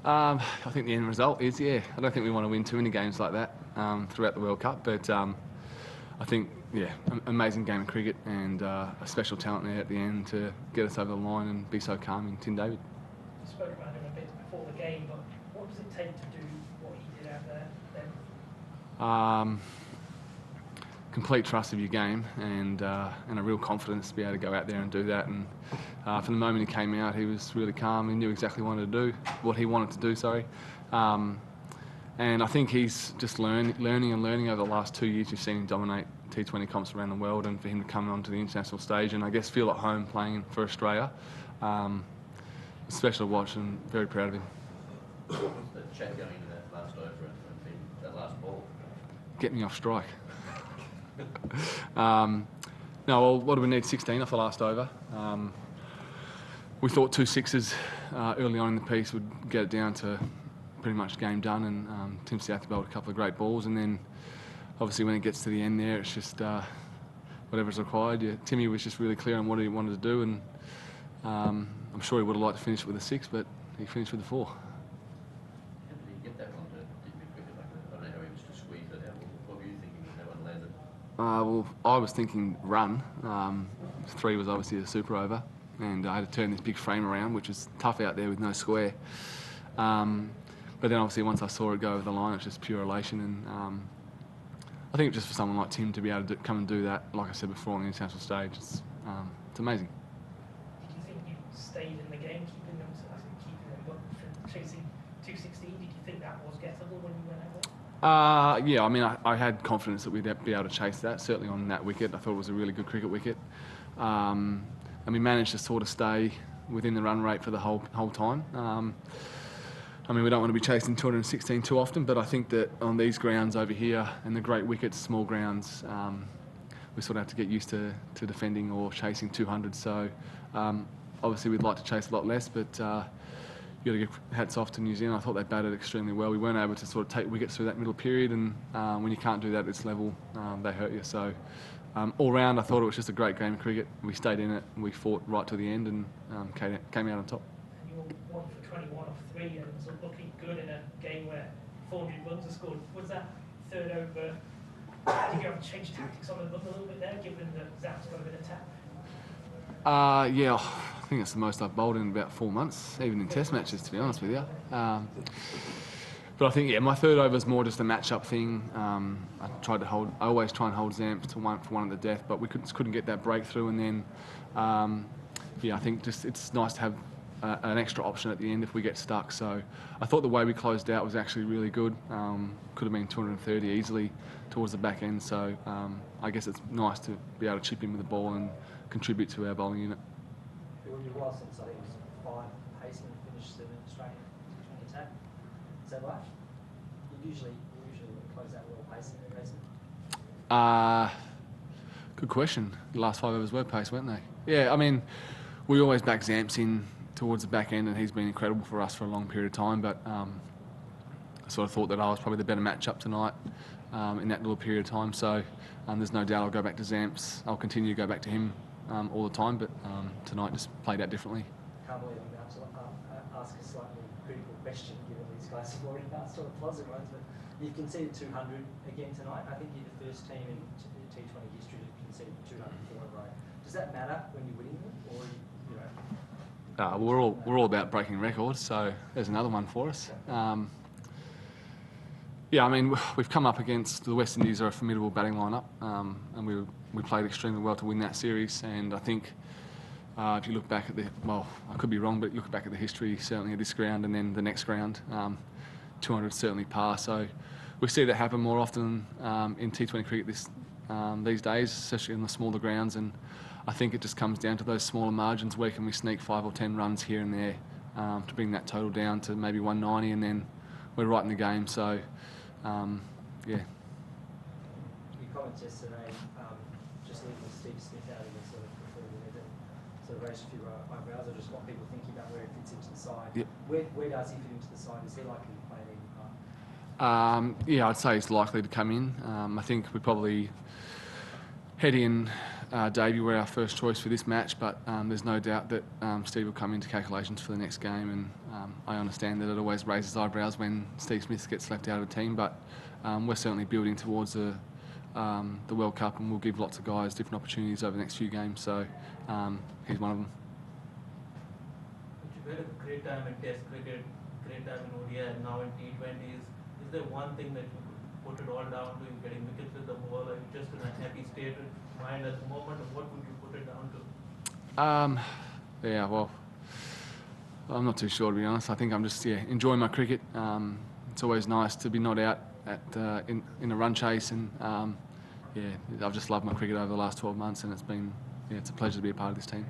I think the end result is, yeah. I don't think we want to win too many games like that throughout the World Cup, but I think, yeah, amazing game of cricket and a special talent there at the end to get us over the line and be so calm in Tim David. You spoke about him a bit before the game, but what does it take to do what he did out there then? Complete trust of your game and a real confidence to be able to go out there and do that. And from the moment he came out, he was really calm. He knew exactly what he wanted to do. Sorry. And I think he's just learning over the last 2 years. You've seen him dominate T20 comps around the world, and for him to come onto the international stage and I guess feel at home playing for Australia, it's special to watch and very proud of him. What was the chat going into that last over and that last ball? Get me off strike. No, well, what do we need? 16 off the last over. We thought 2 sixes early on in the piece would get it down to pretty much game done, and Tim Southey bowled a couple of great balls, and then obviously when it gets to the end there, it's just whatever's required. Yeah, Timmy was just really clear on what he wanted to do, and I'm sure he would have liked to finish with a 6, but he finished with a 4. How did he get that one to did cricket like that? I don't know how he was to squeeze it out. What were you thinking when that one landed? Well, I was thinking run. 3 was obviously a super over, and I had to turn this big frame around, which is tough out there with no square. But then obviously once I saw it go over the line, it's just pure elation, and I think just for someone like Tim to be able to come and do that, like I said before, on the international stage, it's amazing. Did you think you stayed in the game, keeping them from chasing 216? Did you think that was gettable when you went out there? Yeah, I mean, I had confidence that we'd be able to chase that, certainly on that wicket. I thought it was a really good cricket wicket. And we managed to sort of stay within the run rate for the whole time. I mean, we don't want to be chasing 216 too often, but I think that on these grounds over here and the great wickets, small grounds, we sort of have to get used to defending or chasing 200. So obviously we'd like to chase a lot less, but you got to give hats off to New Zealand. I thought they batted extremely well. We weren't able to sort of take wickets through that middle period, and when you can't do that at this level, they hurt you. So all round, I thought it was just a great game of cricket. We stayed in it, and we fought right to the end, and came out on top. And you were 1 for 21 off 3, and sort of looking good in a game where 400 runs are scored. Was that third over? Did you have to change tactics on the run a little bit there, given that Zap's got a bit of tap? Yeah, I think it's the most I've bowled in about 4 months, even in Test matches, to be honest with you. But I think, yeah, my third over is more just a match-up thing. I always try and hold Zamps to one at the death, but we couldn't get that breakthrough. And then, yeah, I think just it's nice to have an extra option at the end if we get stuck. So I thought the way we closed out was actually really good. Could have been 230 easily towards the back end. So I guess it's nice to be able to chip in with the ball and contribute to our bowling unit. It was since I think it was 5 pacing and finished 7 Australian T20 attack. Is that right? You usually close out well pacing. Good question. The last 5 overs were pace, weren't they? Yeah, I mean, we always back Zamps in towards the back end, and he's been incredible for us for a long period of time. But I sort of thought that I was probably the better matchup tonight in that little period of time. So there's no doubt I'll go back to Zamps. I'll continue to go back to him all the time, but tonight just played out differently. Can't believe I'm about to ask a slightly critical question, given these guys have already asked sort of positive ones, but you've conceded 200 again tonight. I think you're the first team in T20 history to concede 204 in a row. Does that matter when you're winning them, or we're all about breaking records, so there's another one for us. Yeah, I mean, we've come up against the West Indies, are a formidable batting lineup, and we played extremely well to win that series. And I think if you look back at I could be wrong, but look back at the history, certainly of this ground and then the next ground, 200 certainly par. So we see that happen more often in T20 cricket these days, especially in the smaller grounds. And I think it just comes down to those smaller margins. Where can we sneak 5 or 10 runs here and there to bring that total down to maybe 190, and then we're right in the game. So, yeah. Your comments yesterday, just leaving Steve Smith out of the sort of before we had to sort of raise a few eyebrows, or just what people thinking about where he fits into the side. Yep. Where does he fit into the side? Is he likely to play an even part? Yeah, I'd say he's likely to come in. I think we probably head in Davey were our first choice for this match, but there's no doubt that Steve will come into calculations for the next game, and I understand that it always raises eyebrows when Steve Smith gets left out of the team, but we're certainly building towards the World Cup, and we'll give lots of guys different opportunities over the next few games, so he's one of them. You had a great time in Test cricket, great time in ODI, and now in T20s. Is there one thing that you could put it all down to in getting wickets with the ball? Are you just in a happy state of mind at the moment, or what would you put it down to? Yeah, well, I'm not too sure, to be honest. I think I'm just enjoying my cricket. It's always nice to be not out in a run chase, and I've just loved my cricket over the last 12 months, and it's a pleasure to be a part of this team.